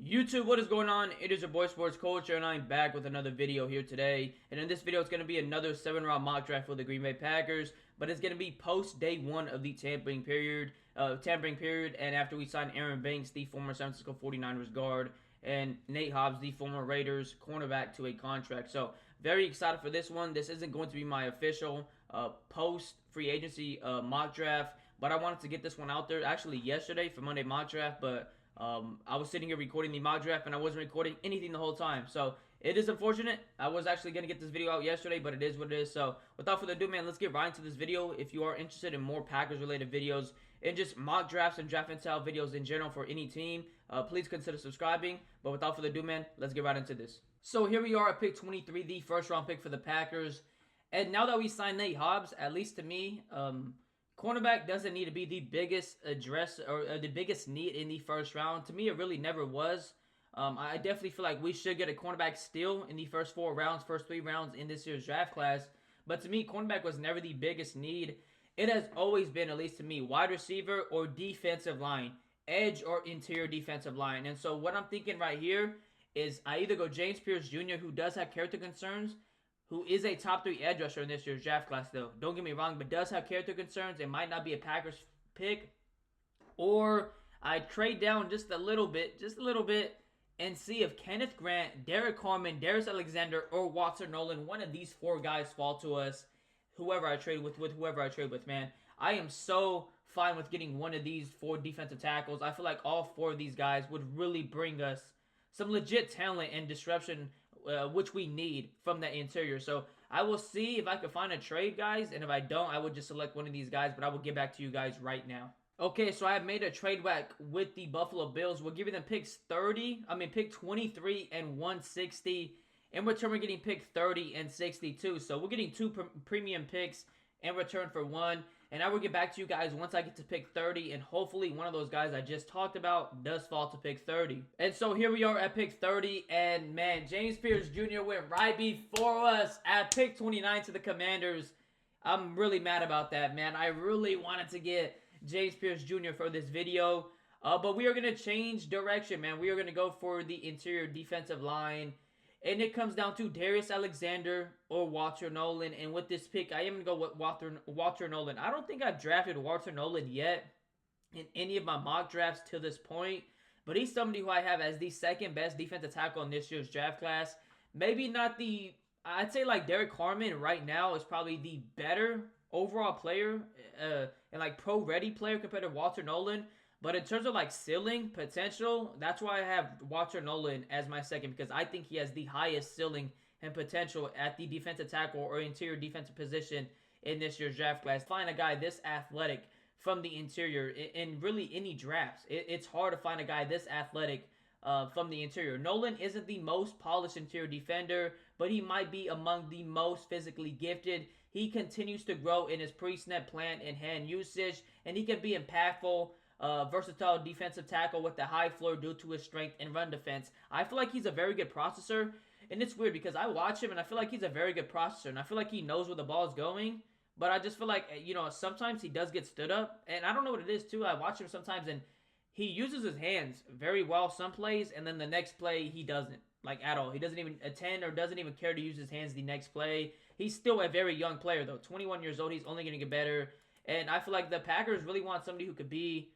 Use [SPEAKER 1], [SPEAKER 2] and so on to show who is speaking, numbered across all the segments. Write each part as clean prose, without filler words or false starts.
[SPEAKER 1] YouTube, what is going on? It is your boy Sports Culture, and I'm back with another video here today. And in this video, it's going to be another 7-round mock draft for the Green Bay Packers, but it's going to be post day one of the tampering period. And after we sign Aaron Banks, the former San Francisco 49ers guard, and Nate Hobbs, the former Raiders cornerback, to a contract. So very excited for this one. This isn't going to be my official post free agency mock draft, but I wanted to get this one out there actually yesterday for Monday mock draft, but I was sitting here recording the mock draft and I wasn't recording anything the whole time. So it is unfortunate. I was actually going to get this video out yesterday, but it is what it is. So without further ado, man, let's get right into this video. If you are interested in more Packers related videos and just mock drafts and draft and style videos in general for any team, please consider subscribing. But without further ado, man, let's get right into this. So here we are at pick 23, the first round pick for the Packers. And now that we signed Nate Hobbs, at least to me, cornerback doesn't need to be the biggest address or the biggest need in the first round. To me, it really never was. I definitely feel like we should get a cornerback still in the first 4 rounds, first 3 rounds in this year's draft class. But to me, cornerback was never the biggest need. It has always been, at least to me, wide receiver or defensive line, edge or interior defensive line. And so what I'm thinking right here is I either go James Pierce Jr., who does have character concerns, who is a top 3 edge rusher in this year's draft class, though. Don't get me wrong, but does have character concerns. It might not be a Packers pick. Or I trade down just a little bit, and see if Kenneth Grant, Derek Harmon, Darius Alexander, or Walter Nolen, one of these 4 guys fall to us. Whoever I trade with whoever I trade with, man. I am so fine with getting one of these 4 defensive tackles. I feel like all 4 of these guys would really bring us some legit talent and disruption, which we need from the interior. So I will see if I can find a trade, guys, and if I don't, I would just select one of these guys, but I will get back to you guys right now. Okay, so I have made a trade back with the Buffalo Bills. We're giving them pick 23 and 160. In return, we're getting pick 30 and 62. So we're getting 2 premium picks in return for 1. And I will get back to you guys once I get to pick 30, and hopefully one of those guys I just talked about does fall to pick 30. And so here we are at pick 30, and man, James Pierce Jr. went right before us at pick 29 to the Commanders. I'm really mad about that, man. I really wanted to get James Pierce Jr. for this video, but we are going to change direction, man. We are going to go for the interior defensive line. And it comes down to Darius Alexander or Walter Nolen. And with this pick, I am going to go with Walter Nolen. I don't think I've drafted Walter Nolen yet in any of my mock drafts to this point. But he's somebody who I have as the second best defensive tackle in this year's draft class. Maybe not the... I'd say like Derek Harmon right now is probably the better overall player and like pro-ready player compared to Walter Nolen. But in terms of like ceiling potential, that's why I have Walter Nolen as my second, because I think he has the highest ceiling and potential at the defensive tackle or interior defensive position in this year's draft class. Find a guy this athletic from the interior in really any drafts. It's hard to find a guy this athletic from the interior. Nolen isn't the most polished interior defender, but he might be among the most physically gifted. He continues to grow in his pre-snap plant and hand usage, and he can be impactful. Versatile defensive tackle with a high floor due to his strength and run defense. I feel like he's a very good processor, and it's weird because I watch him and I feel like he's a very good processor, and I feel like he knows where the ball is going, but I just feel like, you know, sometimes he does get stood up, and I don't know what it is too. I watch him sometimes and he uses his hands very well some plays, and then the next play he doesn't, like at all. He doesn't even attend or doesn't even care to use his hands the next play. He's still a very young player though, 21 years old. He's only going to get better, and I feel like the Packers really want somebody who could be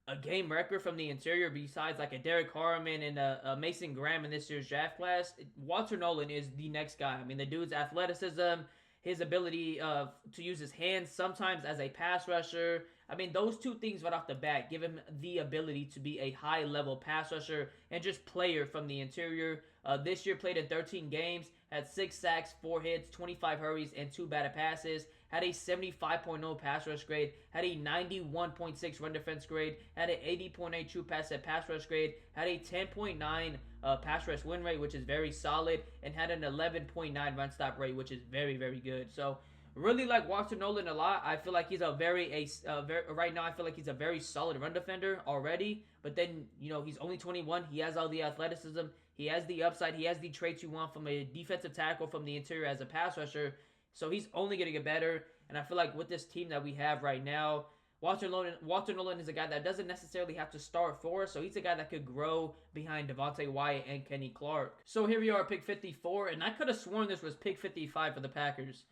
[SPEAKER 1] a game wrecker from the interior besides like a Derek Harmon and a Mason Graham in this year's draft class. Walter Nolen is the next guy. I mean, the dude's athleticism, his ability to use his hands sometimes as a pass rusher. I mean, those 2 things right off the bat give him the ability to be a high-level pass rusher and just player from the interior. This year played in 13 games, had 6 sacks, 4 hits, 25 hurries, and 2 batted passes. Had a 75.0 pass rush grade, had a 91.6 run defense grade, had an 80.8 true pass rush grade, had a 10.9 pass rush win rate, which is very solid, and had an 11.9 run stop rate, which is very, very good. So really like Walter Nolen a lot. I feel like he's right now I feel like he's a very solid run defender already. But then, you know, he's only 21. He has all the athleticism. He has the upside. He has the traits you want from a defensive tackle from the interior as a pass rusher. So he's only going to get better. And I feel like with this team that we have right now, Walter Nolen is a guy that doesn't necessarily have to start for us, so he's a guy that could grow behind Devontae Wyatt and Kenny Clark. So here we are, pick 54, and I could have sworn this was pick 55 for the Packers.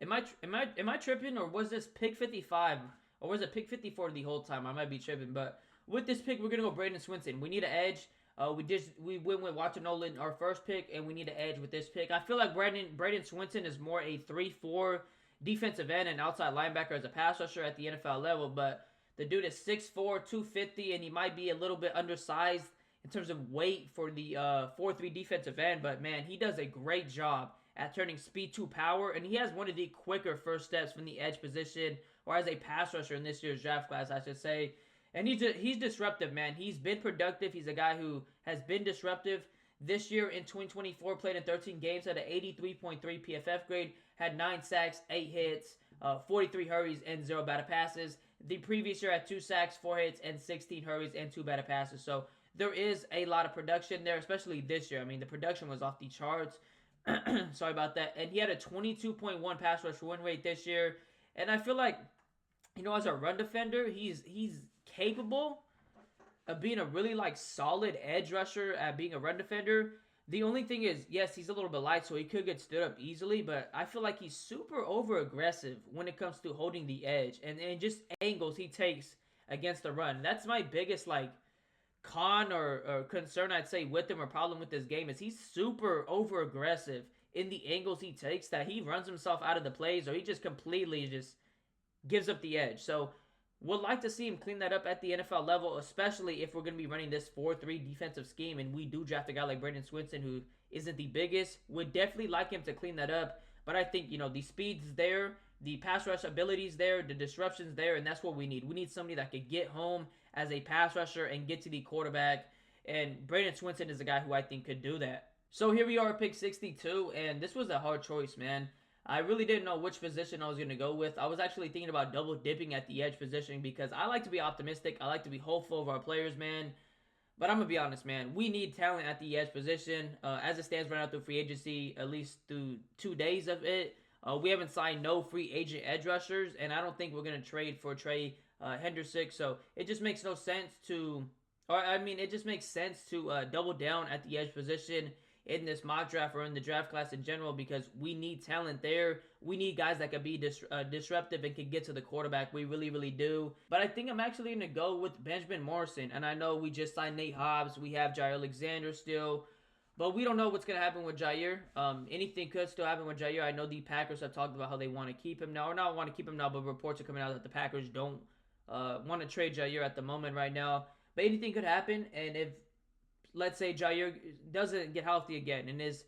[SPEAKER 1] Am I tripping, or was this pick 55, or was it pick 54 the whole time? I might be tripping, but with this pick, we're gonna go Bradyn Swinson. We need an edge. We went with Walter Nolen our first pick, and we need an edge with this pick. I feel like Bradyn Swinson is more a 3-4 defensive end and outside linebacker as a pass rusher at the NFL level, but the dude is 6'4", 250, and he might be a little bit undersized in terms of weight for the 4-3 defensive end, but man, he does a great job at turning speed to power, and he has one of the quicker first steps from the edge position, or as a pass rusher in this year's draft class, I should say. And he's disruptive, man. He's been productive. He's a guy who has been disruptive. This year in 2024, played in 13 games, had an 83.3 PFF grade, had 9 sacks, 8 hits, 43 hurries, and 0 batted passes. The previous year had 2 sacks, 4 hits, and 16 hurries, and 2 batted passes. So there is a lot of production there, especially this year. I mean, the production was off the charts. Sorry about that. And he had a 22.1 pass rush win rate this year. And I feel like, as a run defender, he's capable of being a really solid edge rusher at being a run defender. The only thing is, yes, he's a little bit light, so he could get stood up easily, but I feel like he's super over aggressive when it comes to holding the edge and just angles he takes against the run. That's my biggest con or concern, I'd say, with him, or problem with this game, is he's super over aggressive in the angles he takes, that he runs himself out of the plays, or he just completely just gives up the edge. So would like to see him clean that up at the NFL level, especially if we're going to be running this 4-3 defensive scheme, and we do draft a guy like Bradyn Swinson, who isn't the biggest. Would definitely like him to clean that up, but I think, the speed's there, the pass rush ability's there, the disruption's there, and that's what we need. We need somebody that could get home as a pass rusher and get to the quarterback, and Bradyn Swinson is a guy who I think could do that. So here we are at pick 62, and this was a hard choice, man. I really didn't know which position I was going to go with. I was actually thinking about double dipping at the edge position, because I like to be optimistic. I like to be hopeful of our players, man. But I'm going to be honest, man. We need talent at the edge position. As it stands right now through free agency, at least through 2 days of it, we haven't signed no free agent edge rushers, and I don't think we're going to trade for Trey Henderson. So it just makes no sense to, it just makes sense to double down at the edge position in this mock draft, or in the draft class in general, because we need talent there. We need guys that can be disruptive and can get to the quarterback. We really, really do. But I think I'm actually going to go with Benjamin Morrison. And I know we just signed Nate Hobbs. We have Jair Alexander still. But we don't know what's going to happen with Jair. Anything could still happen with Jair. I know the Packers have talked about how they want to keep him now. Or not want to keep him now, but reports are coming out that the Packers don't want to trade Jair at the moment right now. But anything could happen. And if, let's say, Jair doesn't get healthy again and is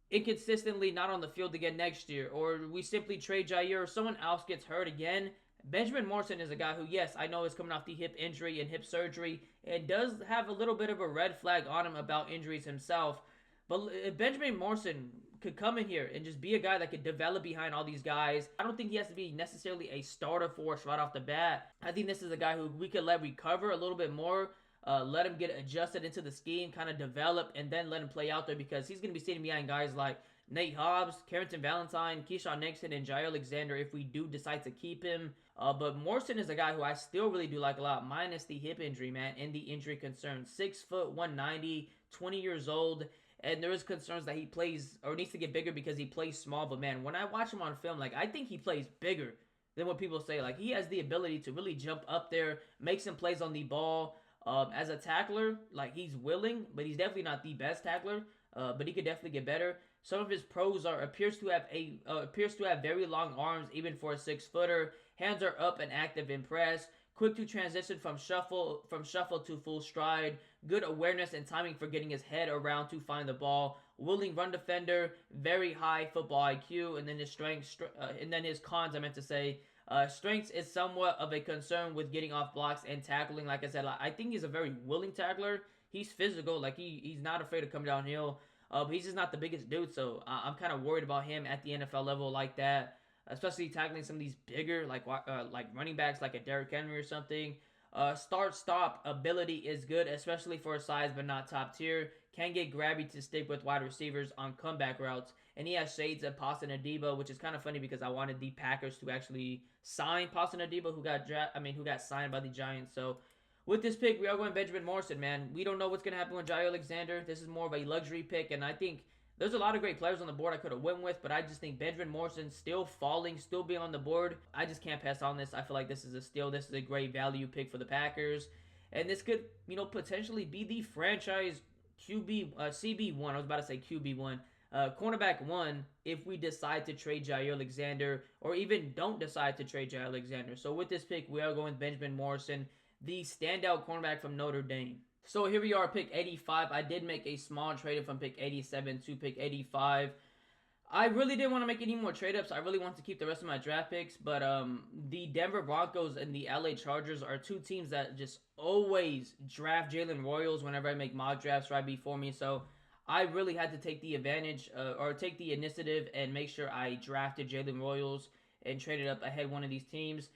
[SPEAKER 1] inconsistently not on the field again next year, or we simply trade Jair, or someone else gets hurt again, Benjamin Morrison is a guy who, yes, I know is coming off the hip injury and hip surgery, and does have a little bit of a red flag on him about injuries himself. But if Benjamin Morrison could come in here and just be a guy that could develop behind all these guys, I don't think he has to be necessarily a starter for us right off the bat. I think this is a guy who we could let recover a little bit more, let him get adjusted into the scheme, kind of develop, and then let him play out there, because he's going to be sitting behind guys like Nate Hobbs, Carrington Valentine, Keyshawn Nixon, and Jair Alexander if we do decide to keep him. But Morrison is a guy who I still really do like a lot, minus the hip injury, man, and the injury concerns. 6 foot, 190, 20 years old, and there is concerns that he plays, or needs to get bigger because he plays small. But man, when I watch him on film, I think he plays bigger than what people say. He has the ability to really jump up there, make some plays on the ball. As a tackler, he's willing, but he's definitely not the best tackler. But he could definitely get better. Some of his pros appears to have very long arms, even for a 6-footer. Hands are up and active in press. Quick to transition from shuffle to full stride. Good awareness and timing for getting his head around to find the ball. Willing run defender. Very high football IQ. And then his strengths, and then his cons, I meant to say. Strengths is somewhat of a concern with getting off blocks and tackling. Like I said, I think he's a very willing tackler. He's physical. He's not afraid to come downhill. But he's just not the biggest dude. So I'm kind of worried about him at the NFL level like that, especially tackling some of these bigger, like running backs, like a Derrick Henry or something. Start-stop ability is good, especially for a size but not top tier. Can get grabby to stick with wide receivers on comeback routes. And he has shades of Paulson Adebo, which is kind of funny because I wanted the Packers to actually sign Paulson Adebo, who got signed by the Giants. So with this pick, we are going Benjamin Morrison, man. We don't know what's going to happen with Jair Alexander. This is more of a luxury pick, and I think there's a lot of great players on the board I could have went with, but I just think Benjamin Morrison still falling, still being on the board. I just can't pass on this. I feel like this is a steal. This is a great value pick for the Packers, and this could, potentially be the franchise CB1. I was about to say QB1. Cornerback 1 if we decide to trade Jair Alexander or even don't decide to trade Jair Alexander. So with this pick, we are going with Benjamin Morrison, the standout cornerback from Notre Dame. So here we are, pick 85. I did make a small trade from pick 87 to pick 85. I really didn't want to make any more trade-ups. I really want to keep the rest of my draft picks, but the Denver Broncos and the LA Chargers are two teams that just always draft Jalen Royals whenever I make mock drafts right before me. So I really had to take the advantage or take the initiative and make sure I drafted Jalen Royals and traded up ahead one of these teams.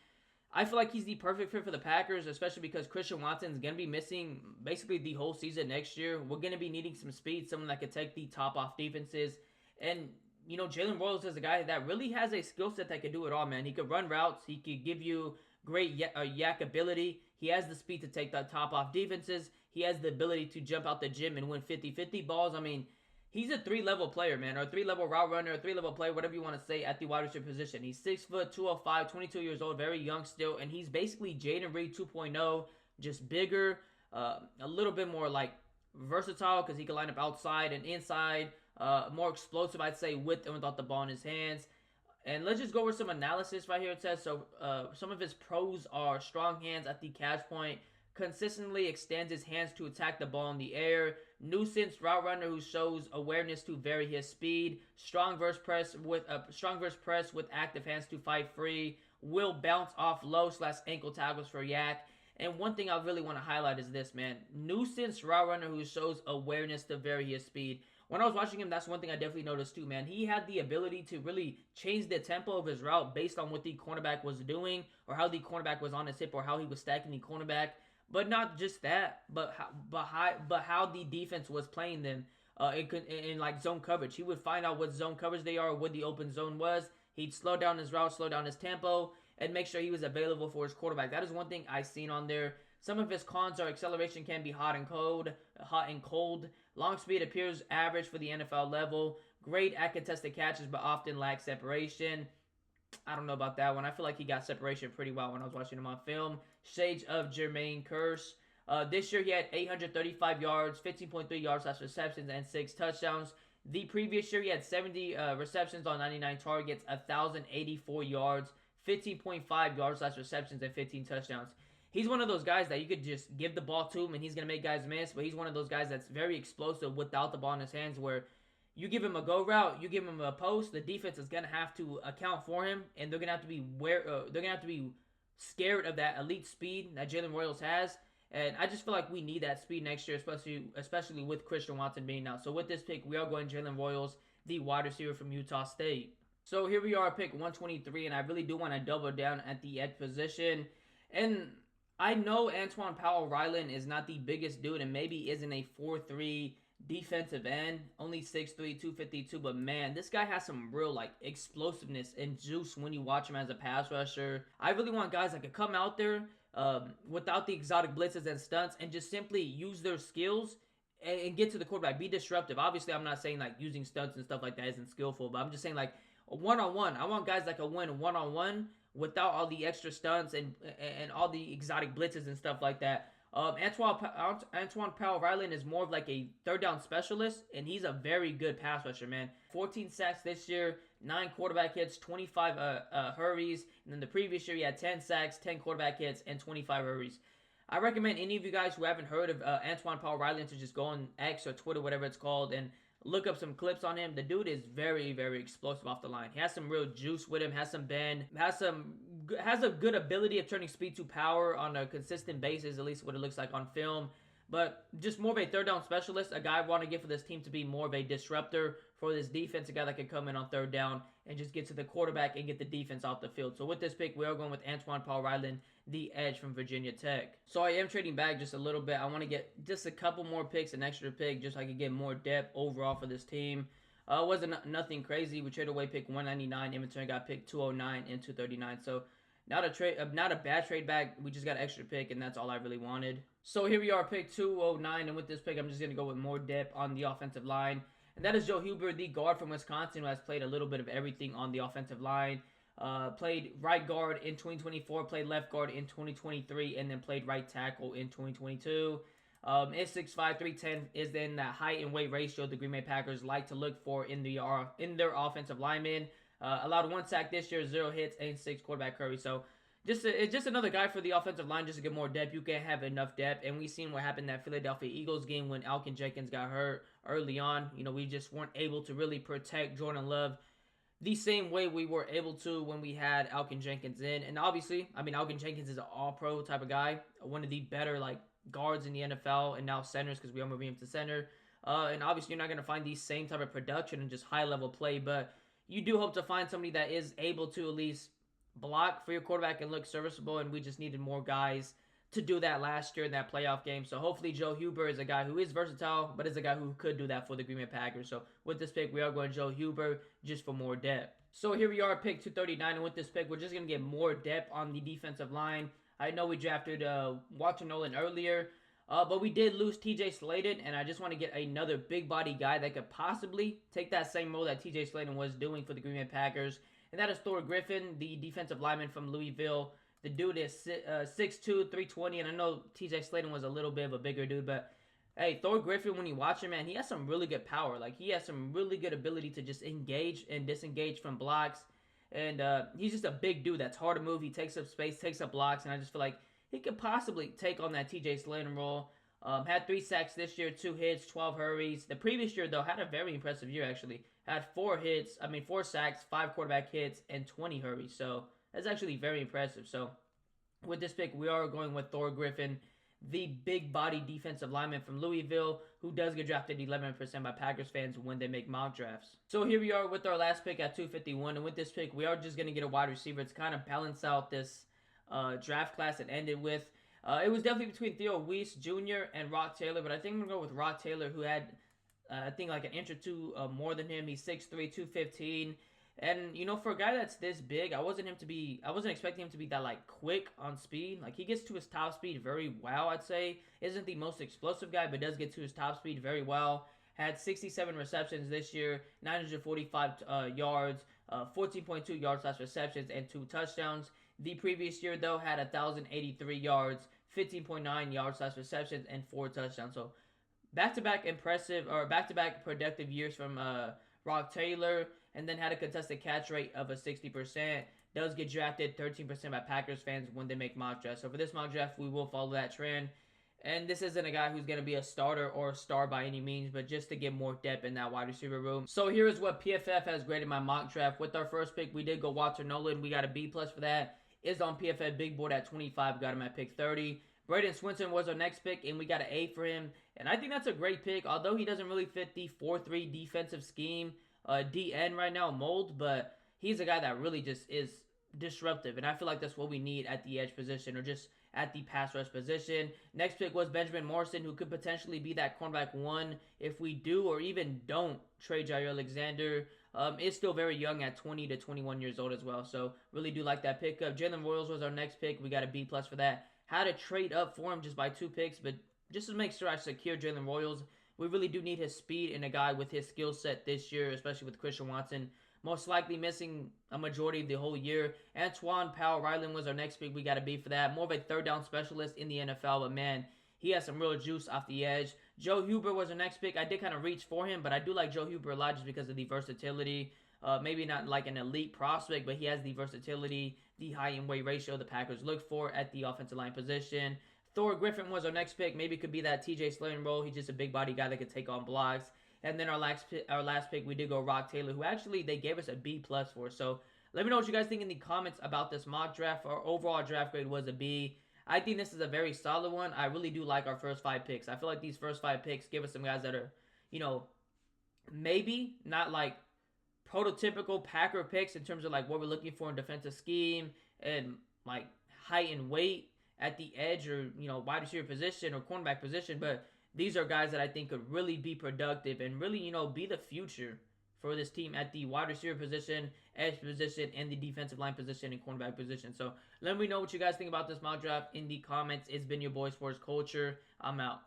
[SPEAKER 1] I feel like he's the perfect fit for the Packers, especially because Christian Watson's going to be missing basically the whole season next year. We're going to be needing some speed, someone that could take the top off defenses. And, Jalen Royals is a guy that really has a skill set that could do it all, man. He could run routes. He could give you great yak ability. He has the speed to take the top off defenses. He has the ability to jump out the gym and win 50-50 balls. I mean, he's a 3-level player, man, or a 3-level route runner, a 3-level player, whatever you want to say, at the wide receiver position. He's 6 foot, 205, 22 years old, very young still, and he's basically Jaden Reed 2.0, just bigger, a little bit more versatile because he can line up outside and inside, more explosive, I'd say, with and without the ball in his hands. And let's just go over some analysis right here. It says, some of his pros are strong hands at the catch point, consistently extends his hands to attack the ball in the air, nuisance route runner who shows awareness to vary his speed, strong verse press with active hands to fight free, will bounce off low/ankle tackles for yak. And one thing I really want to highlight is this, man. Nuisance route runner who shows awareness to vary his speed. When I was watching him, that's one thing I definitely noticed too, man. He had the ability to really change the tempo of his route based on what the cornerback was doing or how the cornerback was on his hip or how he was stacking the cornerback. But not just that, but how the defense was playing them in zone coverage. He would find out what zone coverage they are, what the open zone was. He'd slow down his route, slow down his tempo, and make sure he was available for his quarterback. That is one thing I've seen on there. Some of his cons are acceleration can be hot and cold. Long speed appears average for the NFL level. Great at contested catches, but often lacks separation. I don't know about that one. I feel like he got separation pretty well when I was watching him on film. Shades of Jermaine Kearse. This year he had 835 yards, 15.3 yards / receptions, and 6 touchdowns. The previous year he had 70 receptions on 99 targets, 1,084 yards, 15.5 yards / receptions, and 15 touchdowns. He's one of those guys that you could just give the ball to him and he's going to make guys miss, but he's one of those guys that's very explosive without the ball in his hands where you give him a go route, you give him a post, the defense is gonna have to account for him, and they're gonna have to be scared of that elite speed that Jalen Royals has. And I just feel like we need that speed next year, especially with Christian Watson being out. So with this pick, we are going Jalen Royals, the wide receiver from Utah State. So here we are, pick 123, and I really do want to double down at the edge position. And I know Antwaun Powell-Ryland is not the biggest dude, and maybe isn't a 4'3" defensive end, only 6'3", 252, but man, this guy has some real explosiveness and juice when you watch him as a pass rusher. I really want guys that could come out there without the exotic blitzes and stunts and just simply use their skills and get to the quarterback, be disruptive. Obviously, I'm not saying using stunts and stuff like that isn't skillful, but I'm just saying one-on-one. I want guys that can win one-on-one without all the extra stunts and all the exotic blitzes and stuff like that. Antwaun Powell-Ryland is more of a third down specialist, and he's a very good pass rusher, man. 14 sacks this year, 9 quarterback hits, 25 hurries, and then the previous year he had 10 sacks, 10 quarterback hits, and 25 hurries. I recommend any of you guys who haven't heard of Antwaun Powell-Ryland to just go on X or Twitter, whatever it's called, and look up some clips on him. The dude is very, very explosive off the line. He has some real juice with him, has some bend, has a good ability of turning speed to power on a consistent basis, at least what it looks like on film. But just more of a third down specialist, a guy I want to get for this team to be more of a disruptor for this defense, a guy that can come in on third down and just get to the quarterback and get the defense off the field. So with this pick, we are going with Antwaun Powell-Ryland, the edge from Virginia Tech. So I am trading back just a little bit. I want to get just a couple more picks, an extra pick, just so I could get more depth overall for this team. It wasn't nothing crazy. We traded away pick 199. In return, got pick 209 and 239. So not a bad trade back. We just got an extra pick, and that's all I really wanted. So here we are, pick 209, and with this pick, I'm just gonna go with more depth on the offensive line, and that is Joe Huber, the guard from Wisconsin, who has played a little bit of everything on the offensive line. Played right guard in 2024, played left guard in 2023, and then played right tackle in 2022. Is 6'5", 310, is then that height and weight ratio the Green Bay Packers like to look for in their offensive linemen. Allowed 1 sack this year, 0 hits, and 6 quarterback hurries. So it's just another guy for the offensive line just to get more depth. You can't have enough depth, and we seen what happened in that Philadelphia Eagles game when Alken Jenkins got hurt early on. You know, we just weren't able to really protect Jordan Love the same way we were able to when we had Alken Jenkins in. And obviously, I mean, Alken Jenkins is an all-pro type of guy, one of the better guards in the NFL, and now centers because we are moving him to center. And obviously, you're not going to find the same type of production and just high-level play, but you do hope to find somebody that is able to at least block for your quarterback and look serviceable, and we just needed more guys to do that last year in that playoff game. So hopefully Joe Huber is a guy who is versatile, but is a guy who could do that for the Green Bay Packers. So with this pick, we are going Joe Huber just for more depth. So here we are, pick 239, and with this pick, we're just going to get more depth on the defensive line. I know we drafted Walter Nolen earlier, but we did lose TJ Slaton, and I just want to get another big body guy that could possibly take that same role that TJ Slaton was doing for the Green Bay Packers. And that is Thor Griffin, the defensive lineman from Louisville. The dude is 6'2", 320, and I know TJ Slaton was a little bit of a bigger dude, but hey, Thor Griffin, when you watch him, man, he has some really good power. He has some really good ability to just engage and disengage from blocks. And he's just a big dude that's hard to move. He takes up space, takes up blocks, and I just feel like he could possibly take on that TJ Slaton role. Had 3 sacks this year, 2 hits, 12 hurries. The previous year, though, had a very impressive year, actually. Had 4 sacks, 5 quarterback hits, and 20 hurries. So that's actually very impressive. So with this pick, we are going with Thor Griffin, the big body defensive lineman from Louisville, who does get drafted 11% by Packers fans when they make mock drafts. So here we are with our last pick at 251, and with this pick, we are just going to get a wide receiver to kind of balance out this draft class it ended with. It was definitely between Theo Weiss Jr. and Rock Taylor, but I think I'm going to go with Rock Taylor, who had, I think, an inch or two more than him. He's 6'3", 215. And, you know, for a guy that's this big, I wasn't expecting him to be that, quick on speed. He gets to his top speed very well, I'd say. Isn't the most explosive guy, but does get to his top speed very well. Had 67 receptions this year, 945 yards, 14.2 yards/receptions, and 2 touchdowns. The previous year, though, had 1,083 yards, 15.9 yards/receptions, and 4 touchdowns. So back-to-back productive years from Rock Taylor, and then had a contested catch rate of a 60%. Does get drafted 13% by Packers fans when they make mock drafts. So for this mock draft, we will follow that trend. And this isn't a guy who's going to be a starter or a star by any means, but just to get more depth in that wide receiver room. So here is what PFF has graded my mock draft. With our first pick, we did go Walter Nolen. We got a B+ for that. Is on PFF Big Board at 25. Got him at pick 30. Bradyn Swinson was our next pick, and we got an A for him. And I think that's a great pick, although he doesn't really fit the 4-3 defensive scheme, DN right now mold, but he's a guy that really just is disruptive, and I feel like that's what we need at the edge position, or just at the pass rush position. Next pick was Benjamin Morrison, who could potentially be that cornerback 1 if we do or even don't trade Jair Alexander. Is still very young at 20 to 21 years old as well, so really do like that pickup. Jalen Royals was our next pick. We got a B+ for that. Had to trade up for him just by 2 picks, but just to make sure I secure Jalen Royals, we really do need his speed and a guy with his skill set this year, especially with Christian Watson most likely missing a majority of the whole year. Antwaun Powell-Ryland was our next pick. We got a B for that. More of a third down specialist in the NFL, but man, he has some real juice off the edge. Joe Huber was our next pick. I did kind of reach for him, but I do like Joe Huber a lot just because of the versatility. Maybe not like an elite prospect, but he has the versatility, the height and weight ratio the Packers look for at the offensive line position. Thor Griffin was our next pick. Maybe could be that TJ Slaton role. He's just a big body guy that could take on blocks. And then our last pick, we did go Rock Taylor, who actually they gave us a B+ for. So let me know what you guys think in the comments about this mock draft. Our overall draft grade was a B. I think this is a very solid one. I really do like our first 5 picks. I feel like these first 5 picks give us some guys that are, you know, maybe not like prototypical Packer picks in terms of like what we're looking for in defensive scheme and like height and weight at the edge or, wide receiver position or cornerback position, but these are guys that I think could really be productive and really, be the future for this team at the wide receiver position, edge position, and the defensive line position and cornerback position. So let me know what you guys think about this mock draft in the comments. It's been your boy Sports Culture. I'm out.